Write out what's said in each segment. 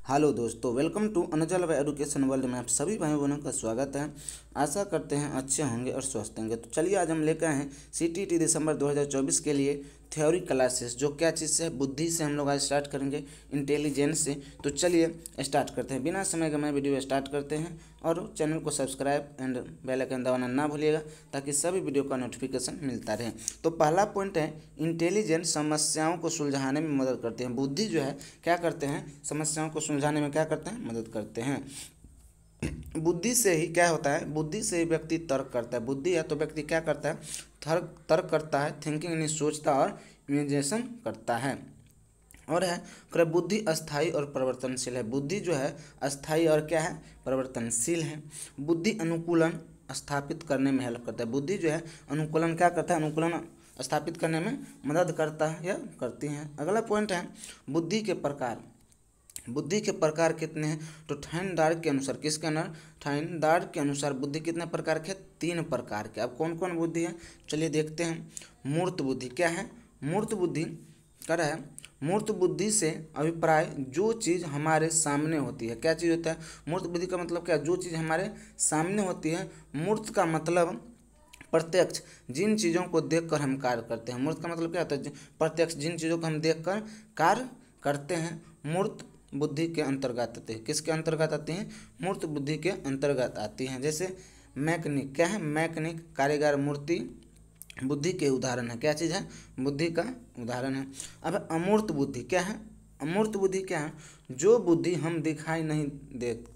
Hello दोस्तों, welcome to अनुजल education world में आप सभी भाई बहनों का स्वागत है। आशा करते हैं अच्छे होंगे और स्वस्थ होंगे। तो चलिए आज हम लेकर आए हैं सीटीटी दिसंबर 2024 के लिए थ्योरी क्लासेस। जो क्या चीज़ से, बुद्धि से हम लोग आज स्टार्ट करेंगे, इंटेलिजेंस से। तो चलिए स्टार्ट करते हैं, बिना समय गंवाए वीडियो स्टार्ट करते हैं। और चैनल को सब्सक्राइब एंड बेल आइकन दबाना ना भूलिएगा ताकि सभी वीडियो का नोटिफिकेशन मिलता रहे। तो पहला पॉइंट है, इंटेलिजेंस समस्याओं को सुलझाने में मदद करते हैं। बुद्धि जो है क्या करते हैं, समस्याओं को सुलझाने में क्या करते हैं, मदद करते हैं। बुद्धि से ही क्या होता है, बुद्धि से ही व्यक्ति तर्क करता है। बुद्धि है तो व्यक्ति क्या करता है, तर्क करता है, थिंकिंग यानी सोचता और इमेजिनेशन करता है। और है कर बुद्धि अस्थाई और परिवर्तनशील है। बुद्धि जो है अस्थाई और क्या है, परिवर्तनशील है। बुद्धि अनुकूलन स्थापित करने में हेल्प करता है। बुद्धि जो है अनुकूलन क्या करता है, अनुकूलन स्थापित करने में मदद करता है या करती है। अगला पॉइंट है बुद्धि के प्रकार। बुद्धि के प्रकार कितने हैं, तो ठाइनदार्ड के अनुसार, किसके अनुसार, ठाइनदार्ड के अनुसार बुद्धि कितने प्रकार के, 3 प्रकार के। अब कौन कौन बुद्धि है, चलिए देखते हैं। मूर्त बुद्धि क्या है, मूर्त बुद्धि कर है, मूर्त बुद्धि से अभिप्राय जो चीज़ हमारे सामने होती है। क्या चीज़ होता है, मूर्त बुद्धि का मतलब क्या, जो चीज़ हमारे सामने होती है। मूर्त का मतलब प्रत्यक्ष, जिन चीज़ों को देखकर हम कार्य करते हैं। मूर्त का मतलब क्या होता है, प्रत्यक्ष, जिन चीज़ों को हम देखकर कार्य करते हैं। मूर्त बुद्धि के अंतर्गत आते हैं। किसके अंतर्गत आते हैं, मूर्त बुद्धि के अंतर्गत आती हैं। जैसे मैकेनिक क्या है, मैकेनिक कारीगर मूर्ति बुद्धि के उदाहरण है। क्या चीज़ है, बुद्धि का उदाहरण है। अब अमूर्त बुद्धि क्या है, अमूर्त बुद्धि क्या है, जो बुद्धि हम दिखाई नहीं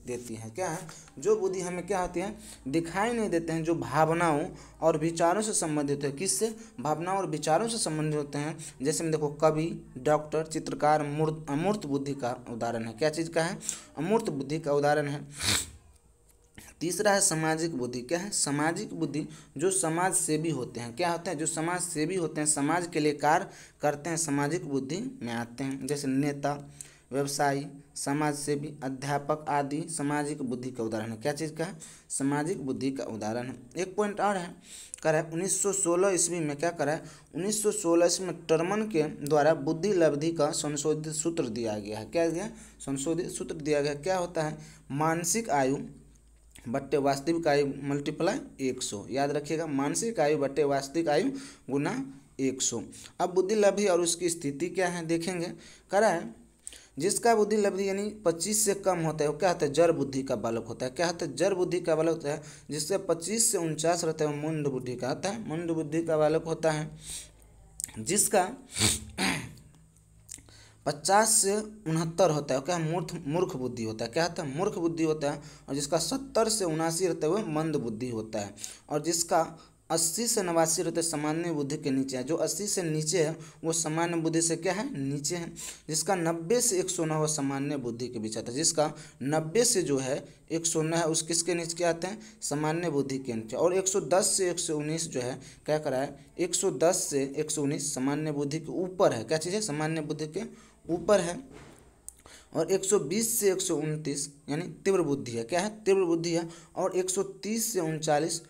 देती है। क्या है, जो बुद्धि हमें क्या होती है, दिखाई नहीं देते हैं, जो भावनाओं और विचारों से संबंधित है। किससे, भावनाओं और विचारों से संबंधित होते हैं। जैसे में देखो, कवि, डॉक्टर, चित्रकार अमूर्त बुद्धि का उदाहरण है। क्या चीज़ का है, अमूर्त बुद्धि का उदाहरण है। तीसरा है सामाजिक बुद्धि। क्या है, सामाजिक बुद्धि, जो समाज सेवी होते हैं। क्या होते हैं, जो समाज सेवी होते हैं, समाज के लिए कार्य करते हैं, सामाजिक बुद्धि में आते हैं। जैसे नेता, व्यवसायी, समाज सेवी, अध्यापक आदि सामाजिक बुद्धि का उदाहरण है। क्या चीज़ का है, सामाजिक बुद्धि का उदाहरण है। एक पॉइंट और है, करा है 1916 ईस्वी में, क्या करा है, 1916 ईस्वी में टर्मन के द्वारा बुद्धि लब्धि का संशोधित सूत्र दिया गया है। क्या दिया, संशोधित सूत्र दिया गया। क्या होता है, मानसिक आयु बट्टे वास्तविक आयु मल्टीप्लाई 100। याद रखिएगा, मानसिक आयु बट्टे वास्तविक आयु गुना 100। अब बुद्धि लब्धि और उसकी स्थिति क्या है देखेंगे। करा है, जिसका बुद्धि लब्धि यानी 25 से कम होता है वो क्या होता है, जड़ बुद्धि का बालक होता है। क्या होता है, जड़ बुद्धि का बालक होता है। जिससे 25 से 49 रहता है वो मुंड बुद्धि का होता है, मुंड बुद्धि का बालक होता है। जिसका 50 से 69 होता है क्या, मूर्ख बुद्धि होता है। क्या होता है, मूर्ख बुद्धि होता है। और जिसका 70 से 79 रहता है वह मंद बुद्धि होता है। और जिसका 80 से 89 रहता है सामान्य बुद्धि के नीचे है। जो 80 से नीचे है वो सामान्य बुद्धि से क्या है, नीचे है। जिसका 90 से 109 वह सामान्य बुद्धि के बीच आता है। जिसका 90 से जो है 109 है उस किसके नीचे क्या आते हैं, सामान्य बुद्धि के नीचे। और 110 से 119 जो है क्या करा है, 110 से 119 सामान्य बुद्धि के ऊपर है। क्या चीज़ है, सामान्य बुद्धि के ऊपर है। और 120 से 129 यानी तीव्र बुद्धि है। क्या है, तीव्र बुद्धि है। और 130 से 39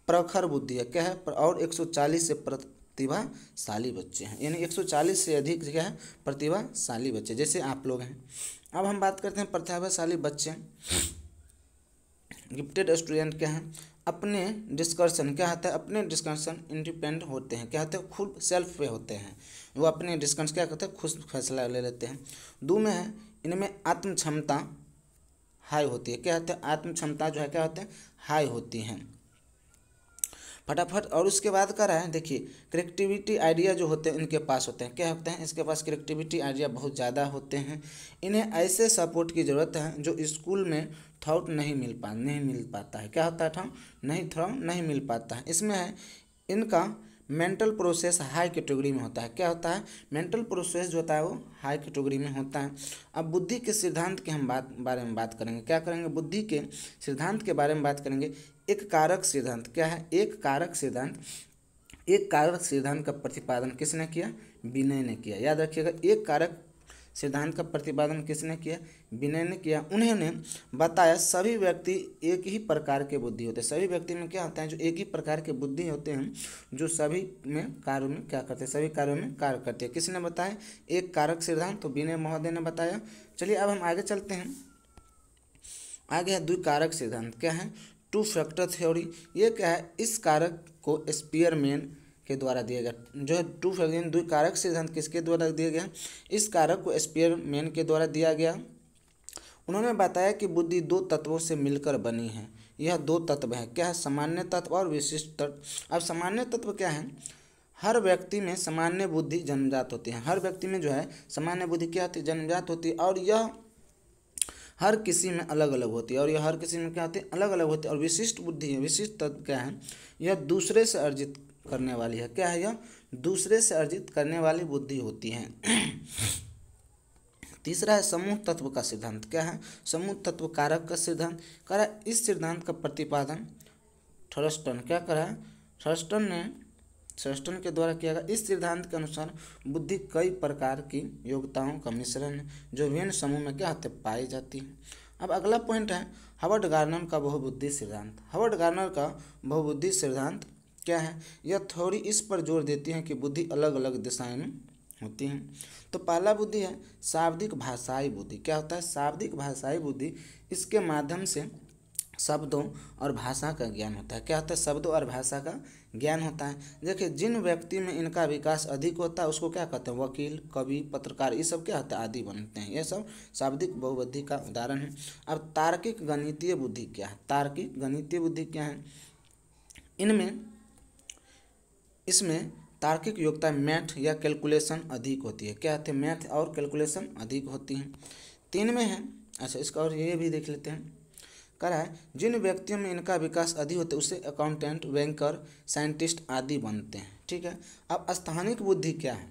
प्रखर बुद्धि है। क्या है, और 140 से प्रतिभाशाली बच्चे हैं। यानी 140 से अधिक क्या है, प्रतिभाशाली बच्चे, जैसे आप लोग हैं। अब हम बात करते हैं प्रतिभाशाली बच्चे, गिफ्टेड स्टूडेंट क्या है, अपने डिस्कशन, क्या होता है, अपने डिस्कशन इंडिपेंडेंट होते हैं। क्या होते हैं, खुद सेल्फ पे होते हैं। वो अपने डिस्कशन क्या करते हैं, खुद फैसला ले लेते हैं। दो में है, इनमें आत्म क्षमता हाई होती है। क्या होता है, आत्म क्षमता जो है क्या होते हैं, हाई होती हैं फटाफट। और उसके बाद का रहा है, देखिए क्रिएटिविटी आइडिया जो होते हैं इनके पास होते हैं। क्या होते हैं, इसके पास क्रिएटिविटी आइडिया बहुत ज़्यादा होते हैं। इन्हें ऐसे सपोर्ट की ज़रूरत है जो स्कूल में थॉट नहीं मिल पाता है। क्या होता है, थॉट नहीं मिल पाता है। इसमें है इनका मेंटल प्रोसेस हाई कैटेगरी में होता है। क्या होता है, मेंटल प्रोसेस जो होता है वो हाई कैटेगरी में होता है। अब बुद्धि के सिद्धांत के हम बारे में बात करेंगे। क्या करेंगे, बुद्धि के सिद्धांत के बारे में बात करेंगे। एक कारक सिद्धांत क्या है, एक कारक सिद्धांत, एक कारक सिद्धांत का प्रतिपादन किसने किया, विनय ने किया। याद रखिएगा, एक कारक सिद्धांत का प्रतिपादन किसने किया? विनय ने किया। उन्होंने बताया सभी व्यक्ति एक ही प्रकार के बुद्धि होते हैं। सभी व्यक्ति में क्या होता है? जो एक ही प्रकार के बुद्धि होते हैं, जो सभी में कार्यों में क्या करते हैं? सभी कार्यों में कार्य करते हैं। किसने बताया? एक कारक सिद्धांत, तो विनय महोदय ने बताया। चलिए अब हम आगे चलते हैं। आगे है द्विकारक सिद्धांत। क्या है? Two factor theory. ये क्या है? इस कारक को स्पीयरमैन के द्वारा दिया गया, जो है टू फैक्टर द्विकारक सिद्धांत किसके द्वारा दिया गया? इस कारक को स्पीयरमैन के द्वारा दिया गया। उन्होंने बताया कि बुद्धि दो तत्वों से मिलकर बनी है। यह दो तत्व है। क्या है? सामान्य तत्व और विशिष्ट तत्व। अब सामान्य तत्व क्या है? हर व्यक्ति में सामान्य बुद्धि जन्मजात होती है। हर व्यक्ति में जो है सामान्य बुद्धि क्या होती है? जन्मजात होती है। और यह हर किसी में अलग अलग होती है। और यह हर किसी में क्या होती है? अलग अलग होती है। और विशिष्ट बुद्धि है, विशिष्ट तत्व क्या है? यह दूसरे से अर्जित करने वाली है। क्या है? यह दूसरे से अर्जित करने वाली बुद्धि होती है। तीसरा है समूह तत्व का सिद्धांत। क्या है? समूह तत्व कारक का सिद्धांत। करा इस सिद्धांत का प्रतिपादन थर्स्टन क्या करा? थर्स्टन के द्वारा किया गया। इस सिद्धांत के अनुसार बुद्धि कई प्रकार की योग्यताओं का मिश्रण है, जो विभिन्न समूह में क्या होते पाई जाती है। अब अगला पॉइंट है हावर्ड गार्नर का बहुबुद्धि सिद्धांत। हावर्ड गार्नर का बहुबुद्धि सिद्धांत क्या है? यह थ्योरी इस पर जोर देती है कि बुद्धि अलग अलग दिशाएं में होती हैं। तो पहला बुद्धि है शाब्दिक भाषाई बुद्धि। क्या होता है? शाब्दिक भाषाई बुद्धि। इसके माध्यम से शब्दों और भाषा का ज्ञान होता है। क्या होता है? शब्दों और भाषा का ज्ञान होता है। देखिए, जिन व्यक्ति में इनका विकास अधिक होता है उसको क्या कहते हैं? वकील, कवि, पत्रकार, ये सब क्या होता है? आदि बनते हैं। ये सब शाब्दिक बहुबुद्धि का उदाहरण है। अब तार्किक गणितीय बुद्धि क्या है? तार्किक गणितीय बुद्धि क्या है? इसमें तार्किक योग्यता मैथ या कैलकुलेशन अधिक होती है। क्या होती है? मैथ और कैलकुलेशन अधिक होती हैं। 3 में है, अच्छा इसका और ये भी देख लेते हैं। कह रहा है जिन व्यक्तियों में इनका विकास अधिक होता है उससे अकाउंटेंट, बैंकर, साइंटिस्ट आदि बनते हैं। ठीक है। अब स्थानिक बुद्धि क्या है?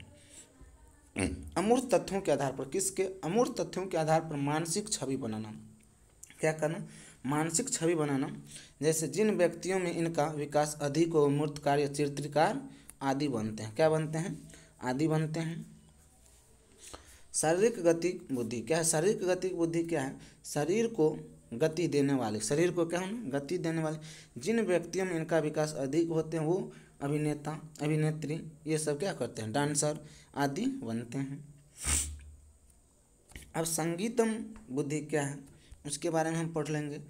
अमूर्त तथ्यों के आधार पर, किसके? अमूर्त तथ्यों के आधार पर मानसिक छवि बनाना। क्या करना? मानसिक छवि बनाना। जैसे जिन व्यक्तियों में इनका विकास अधिक हो मूर्त कार्य, चित्रकार आदि बनते हैं। क्या बनते हैं? आदि बनते हैं। शारीरिक गति बुद्धि क्या है? शारीरिक गति बुद्धि क्या है? शरीर को गति देने वाले, शरीर को क्या है? गति देने वाले। जिन व्यक्तियों में इनका विकास अधिक होते हैं वो अभिनेता, अभिनेत्री, ये सब क्या करते हैं? डांसर आदि बनते हैं। अब संगीतम बुद्धि क्या है? उसके बारे में हम पढ़ लेंगे।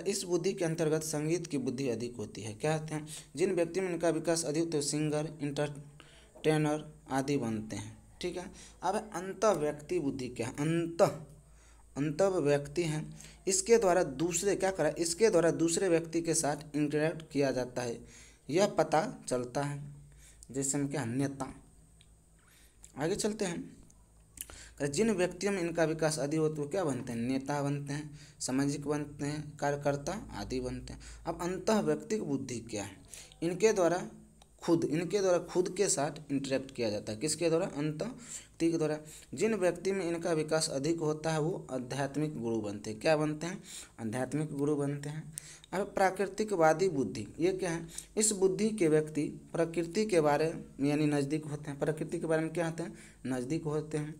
इस बुद्धि के अंतर्गत संगीत की बुद्धि अधिक होती है। क्या होते हैं? जिन व्यक्तियों में इनका विकास अधिक होता है सिंगर, इंटरटेनर आदि बनते हैं। ठीक है। अब अंतः व्यक्ति बुद्धि क्या है? अंतः व्यक्ति है। इसके द्वारा दूसरे क्या करा? इसके द्वारा दूसरे व्यक्ति के साथ इंटरेक्ट किया जाता है, यह पता चलता है। जैसे हम क्या? नेता। आगे चलते हैं। जिन व्यक्तियों में इनका विकास अधिक होता है वो क्या बनते हैं? नेता बनते हैं, सामाजिक बनते हैं, कार्यकर्ता आदि बनते हैं। अब अंतः व्यक्तिक बुद्धि क्या है? इनके द्वारा खुद के साथ इंटरेक्ट किया जाता है। किसके द्वारा? अंतः व्यक्ति के द्वारा। जिन व्यक्ति में इनका विकास अधिक होता है वो आध्यात्मिक गुरु बनते हैं। क्या बनते हैं? आध्यात्मिक गुरु बनते हैं। अब प्राकृतिकवादी बुद्धि ये क्या है? इस बुद्धि के व्यक्ति प्रकृति के बारे में यानी नज़दीक होते हैं। प्रकृति के बारे में क्या होते हैं? नज़दीक होते हैं।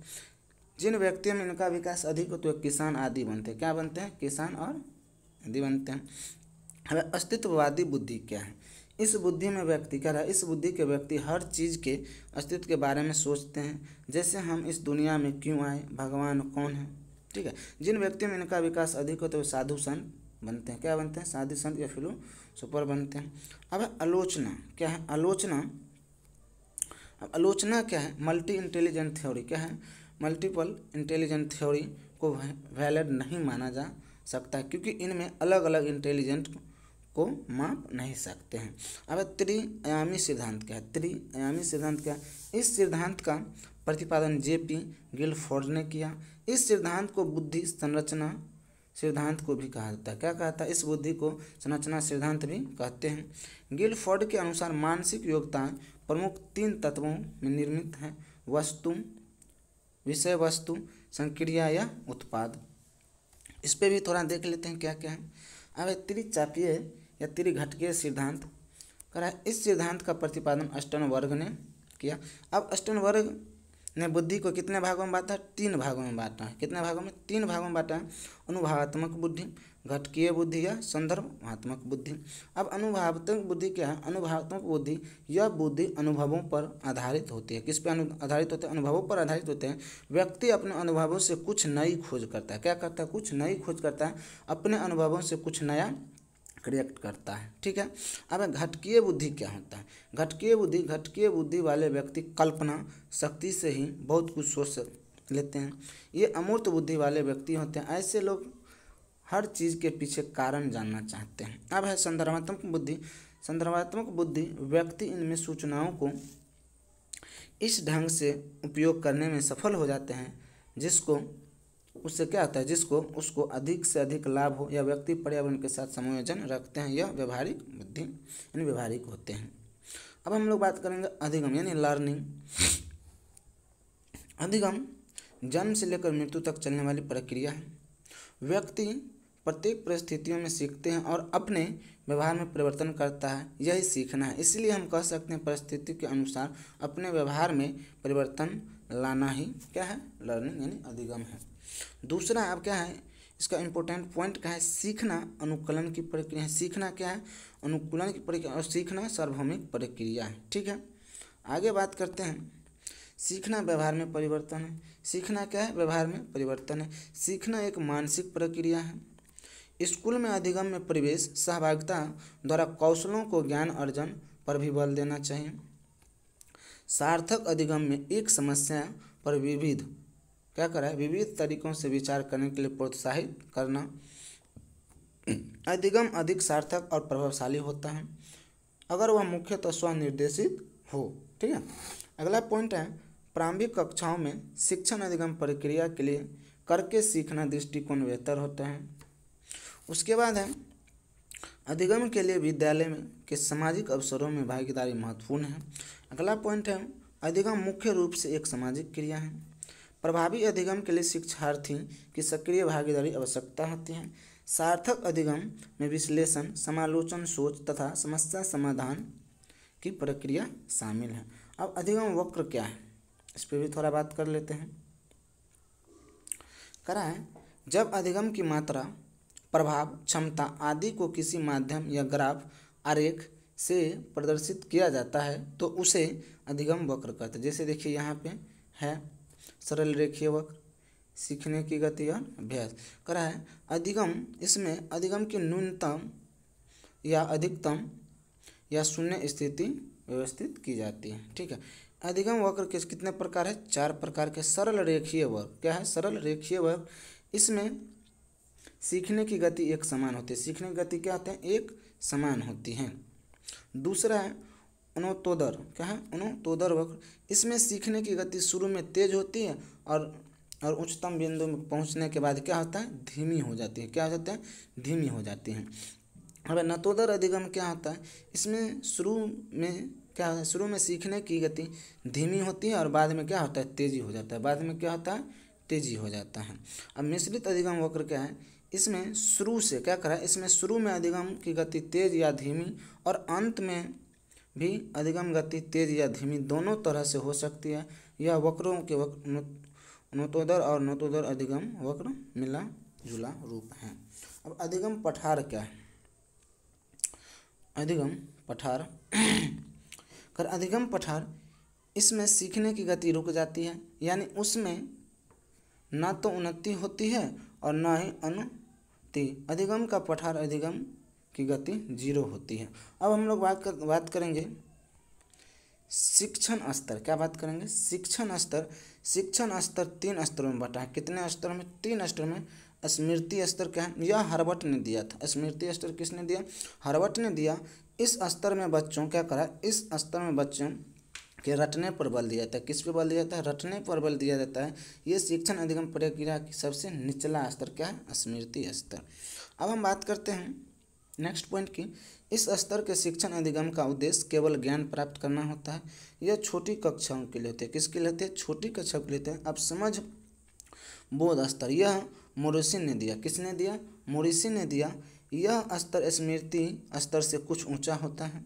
जिन व्यक्तियों में इनका विकास अधिक होता है तो किसान आदि बनते हैं। क्या बनते हैं? किसान और आदि बनते हैं। अब अस्तित्ववादी बुद्धि क्या है? इस बुद्धि में व्यक्ति क्या रहा? इस बुद्धि के व्यक्ति हर चीज़ के अस्तित्व के बारे में सोचते हैं। जैसे हम इस दुनिया में क्यों आए, भगवान कौन है। ठीक है। जिन व्यक्तियों में इनका विकास अधिक होता है वो साधु संत बनते हैं। क्या बनते हैं? साधु संत या फिलोसोफर बनते हैं। अब आलोचना क्या है? आलोचना क्या है? मल्टी इंटेलिजेंट थ्योरी क्या है? मल्टीपल इंटेलिजेंट थ्योरी को वैलिड नहीं माना जा सकता क्योंकि इनमें अलग अलग इंटेलिजेंट को माप नहीं सकते हैं। अब त्रिआयामी सिद्धांत क्या है? त्रिआयामी सिद्धांत क्या है? इस सिद्धांत का प्रतिपादन जेपी गिलफोर्ड ने किया। इस सिद्धांत को बुद्धि संरचना सिद्धांत को भी कहा जाता है। क्या कहता है? इस बुद्धि को संरचना सिद्धांत भी कहते हैं। गिलफोर्ड के अनुसार मानसिक योग्यताएं प्रमुख 3 तत्वों में निर्मित हैं: वस्तु, विषय वस्तु, संक्रिया या उत्पाद। इस पे भी थोड़ा देख लेते हैं क्या क्या है। अब त्रिचापीय या त्रिघटकीय सिद्धांत करा। इस सिद्धांत का प्रतिपादन स्टर्नबर्ग ने किया। अब स्टर्नबर्ग ने बुद्धि को कितने भागों में बांटा है? 3 भागों में बांटा है। कितने भागों में? 3 भागों में बांटा है। अनुभवात्मक बुद्धि, घटकीय बुद्धि या संदर्भात्मक बुद्धि। अब अनुभवात्मक बुद्धि क्या है? अनुभवात्मक बुद्धि यह बुद्धि अनुभवों पर आधारित होती है। किस पे आधारित होते हैं? अनुभवों पर आधारित होते हैं। व्यक्ति अपने अनुभवों से कुछ नई खोज करता है। क्या करता है? कुछ नई खोज करता है, अपने अनुभवों से कुछ नया क्रिएट करता है। ठीक है। अब घटकीय बुद्धि क्या होता है? घटकीय बुद्धि वाले व्यक्ति कल्पना शक्ति से ही बहुत कुछ सोच लेते हैं। ये अमूर्त बुद्धि वाले व्यक्ति होते हैं। ऐसे लोग हर चीज़ के पीछे कारण जानना चाहते हैं। अब है संदर्भात्मक बुद्धि। संदर्भात्मक बुद्धि व्यक्ति इनमें सूचनाओं को इस ढंग से उपयोग करने में सफल हो जाते हैं जिसको उससे क्या होता है? जिसको उसको अधिक से अधिक लाभ हो, या व्यक्ति पर्यावरण के साथ समायोजन रखते हैं। यह व्यवहारिक बुद्धि यानी व्यवहारिक होते हैं। अब हम लोग बात करेंगे अधिगम यानी लर्निंग। अधिगम जन्म से लेकर मृत्यु तक चलने वाली प्रक्रिया है। व्यक्ति प्रत्येक परिस्थितियों में सीखते हैं और अपने व्यवहार में परिवर्तन करता है। यही सीखना है। इसलिए हम कह सकते हैं परिस्थिति के अनुसार अपने व्यवहार में परिवर्तन लाना ही क्या है? लर्निंग यानी अधिगम है। दूसरा अब क्या है इसका इम्पोर्टेंट पॉइंट क्या है? सीखना अनुकूलन की प्रक्रिया है। सीखना क्या है? अनुकूलन की प्रक्रिया, और सीखना सार्वभौमिक प्रक्रिया है। ठीक है। आगे बात करते हैं। सीखना व्यवहार में परिवर्तन है। सीखना क्या है? व्यवहार में परिवर्तन है। सीखना एक मानसिक प्रक्रिया है। स्कूल में अधिगम में प्रवेश सहभागिता द्वारा कौशलों को ज्ञान अर्जन पर भी बल देना चाहिए। सार्थक अधिगम में एक समस्या पर विविध तरीकों से विचार करने के लिए प्रोत्साहित करना। अधिगम अधिक सार्थक और प्रभावशाली होता है अगर वह मुख्यतः स्वनिर्देशित हो। ठीक है। अगला पॉइंट है प्रारंभिक कक्षाओं में शिक्षण अधिगम प्रक्रिया के लिए करके सीखना दृष्टिकोण बेहतर होता है। उसके बाद है अधिगम के लिए विद्यालय में के सामाजिक अवसरों में भागीदारी महत्वपूर्ण है। अगला पॉइंट है अधिगम मुख्य रूप से एक सामाजिक क्रिया है। प्रभावी अधिगम के लिए शिक्षार्थी की सक्रिय भागीदारी आवश्यकता होती है। सार्थक अधिगम में विश्लेषण, समालोचन, सोच तथा समस्या समाधान की प्रक्रिया शामिल है। अब अधिगम वक्र क्या है इस पर भी थोड़ा बात कर लेते हैं। करा है जब अधिगम की मात्रा, प्रभाव, क्षमता आदि को किसी माध्यम या ग्राफ आरेख से प्रदर्शित किया जाता है तो उसे अधिगम वक्र कहते हैं। जैसे देखिए यहाँ पे है सरल रेखीय वक्र, सीखने की गति और अभ्यास। करा है अधिगम, इसमें अधिगम की न्यूनतम या अधिकतम या शून्य स्थिति व्यवस्थित की जाती है। ठीक है। अधिगम वक्र के कितने प्रकार है? 4 प्रकार के। सरल रेखीय वक्र क्या है? सरल रेखीय वक्र, इसमें सीखने की गति एक समान होती है। सीखने की गति क्या होते हैं? एक समान होती है। दूसरा है उन्नतोदर, क्या है? उन्नतोदर वक्र, इसमें सीखने की गति शुरू में तेज होती है और उच्चतम बिंदु में पहुंचने के बाद क्या होता है? धीमी हो जाती है। क्या हो जाता है? धीमी हो जाती है। अब नतोदर अधिगम क्या होता है? इसमें शुरू में क्या होता है? शुरू में सीखने की गति धीमी होती है और बाद में क्या होता है? तेजी हो जाता है। बाद में क्या होता है? तेजी हो जाता है। अब मिश्रित अधिगम वक्र क्या है? इसमें शुरू से क्या करा है? इसमें शुरू में अधिगम की गति तेज या धीमी और अंत में भी अधिगम गति तेज या धीमी दोनों तरह से हो सकती है। यह वक्रों के उन्नतोदर और नतोदर अधिगम वक्र मिला जुला रूप है। अब अधिगम पठार क्या है? अधिगम पठार कर अधिगम पठार, इसमें सीखने की गति रुक जाती है, यानी उसमें ना तो उन्नति होती है और ना ही अनुति। अधिगम का पठार अधिगम की गति 0 होती है। अब हम लोग बात करेंगे शिक्षण स्तर। क्या बात करेंगे? शिक्षण स्तर। शिक्षण स्तर 3 स्तरों में बटा है। कितने स्तरों में? 3 स्तर में। स्मृति स्तर क्या है? यह हर्बट ने दिया था। स्मृति स्तर किसने दिया? हर्बट ने दिया। इस स्तर में बच्चों क्या करा? इस स्तर में बच्चों के रटने पर बल दिया जाता है। किस पे बल दिया जाता है? रटने पर बल दिया जाता है। ये शिक्षण अधिगम प्रक्रिया की सबसे निचला स्तर क्या है? स्मृति स्तर। अब हम बात करते हैं नेक्स्ट पॉइंट की। इस स्तर के शिक्षण अधिगम का उद्देश्य केवल ज्ञान प्राप्त करना होता है। यह छोटी कक्षाओं के लिए होते हैं। किसके लिए होते हैं? छोटी कक्षाओं के लिए होते हैं। अब समझ बोध स्तर, यह मोरिसी ने दिया। किसने दिया? मोरिसी ने दिया। यह स्तर स्मृति स्तर से कुछ ऊंचा होता है।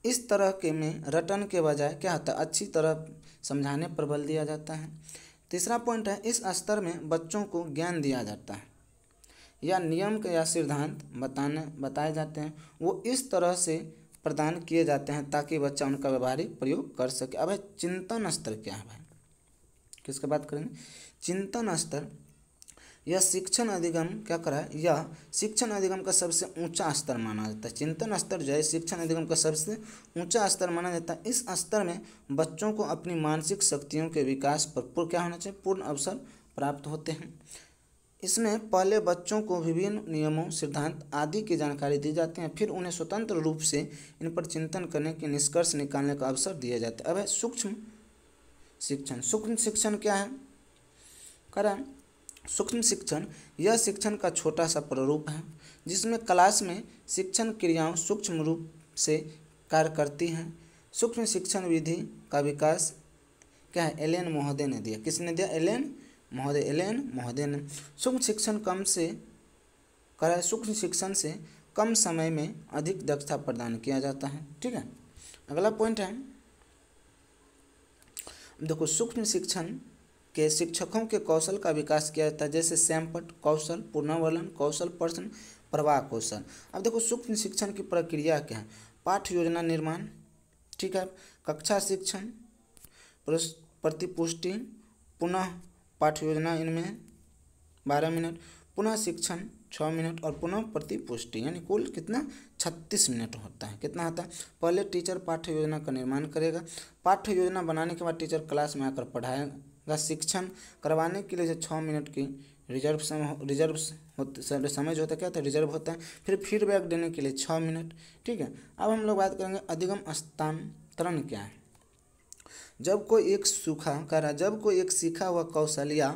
इस तरह के में रटन के बजाय क्या होता है, अच्छी तरह समझाने पर बल दिया जाता है। तीसरा पॉइंट है, इस स्तर में बच्चों को ज्ञान दिया जाता है या नियम या सिद्धांत बताए जाते हैं, वो इस तरह से प्रदान किए जाते हैं ताकि बच्चा उनका व्यवहारिक प्रयोग कर सके। अब है चिंतन स्तर क्या है भाई, किसकी बात करेंगे, चिंतन स्तर। यह शिक्षण अधिगम क्या करा है, यह शिक्षण अधिगम का सबसे ऊंचा स्तर माना जाता है। चिंतन स्तर जो है शिक्षण अधिगम का सबसे ऊंचा स्तर माना जाता है। इस स्तर में बच्चों को अपनी मानसिक शक्तियों के विकास पर क्या होना चाहिए, पूर्ण अवसर प्राप्त होते हैं। इसमें पहले बच्चों को विभिन्न नियमों, सिद्धांत आदि की जानकारी दी जाती है, फिर उन्हें स्वतंत्र रूप से इन पर चिंतन करने के निष्कर्ष निकालने का अवसर दिया जाता है। अब है सूक्ष्म शिक्षण। सूक्ष्म शिक्षण क्या है, कारण सूक्ष्म शिक्षण यह शिक्षण का छोटा सा प्रारूप है जिसमें क्लास में शिक्षण क्रियाओं सूक्ष्म रूप से कार्य करती हैं। सूक्ष्म शिक्षण विधि का विकास क्या है, एलेन महोदय ने दिया। किसने दिया, एलेन महोदय ने। सूक्ष्म शिक्षण सूक्ष्म शिक्षण से कम समय में अधिक दक्षता प्रदान किया जाता है। ठीक है, अगला पॉइंट है, देखो सूक्ष्म शिक्षण के शिक्षकों के कौशल का विकास किया जाता है, जैसे सैमपट कौशल, पुनर्वलन कौशल, प्रश्न प्रवाह कौशल। अब देखो सूक्ष्म शिक्षण की प्रक्रिया क्या है, पाठ्य योजना निर्माण, ठीक है, कक्षा शिक्षण, प्रतिपुष्टि, पुनः पाठ्य योजना इनमें 12 मिनट, पुनः शिक्षण 6 मिनट और पुनः प्रतिपुष्टि, यानी कुल कितना 36 मिनट होता है। कितना होता है, पहले टीचर पाठ्य योजना का निर्माण करेगा, पाठ्य योजना बनाने के बाद टीचर क्लास में आकर पढ़ाएगा, शिक्षण करवाने के लिए 6 मिनट की रिजर्व समय जो होता है, क्या होता है, रिजर्व होता है, फिर फीडबैक देने के लिए 6 मिनट। ठीक है, अब हम लोग बात करेंगे अधिगम हस्तांतरण क्या है। जब कोई एक सीखा हुआ कौशल या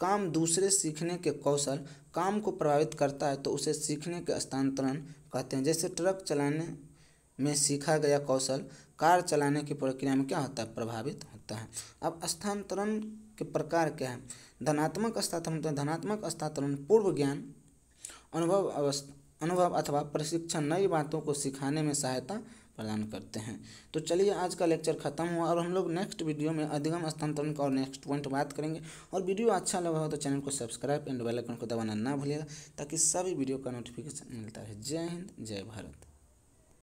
काम दूसरे सीखने के कौशल काम को प्रभावित करता है तो उसे सीखने के हस्तांतरण कहते हैं। जैसे ट्रक चलाने में सीखा गया कौशल कार चलाने की प्रक्रिया में क्या होता है, प्रभावित होता है। अब हस्तांतरण के प्रकार क्या है, धनात्मक हस्तांतरण पूर्व ज्ञान, अनुभव अथवा प्रशिक्षण नई बातों को सिखाने में सहायता प्रदान करते हैं। तो चलिए आज का लेक्चर खत्म हुआ और हम लोग नेक्स्ट वीडियो में अधिगम हस्तांतरण का और नेक्स्ट पॉइंट बात करेंगे। और वीडियो अच्छा लगा हो तो चैनल को सब्सक्राइब एंड बेल आइकन को दबाना ना भूलिएगा ताकि सभी वीडियो का नोटिफिकेशन मिलता है। जय हिंद, जय भारत।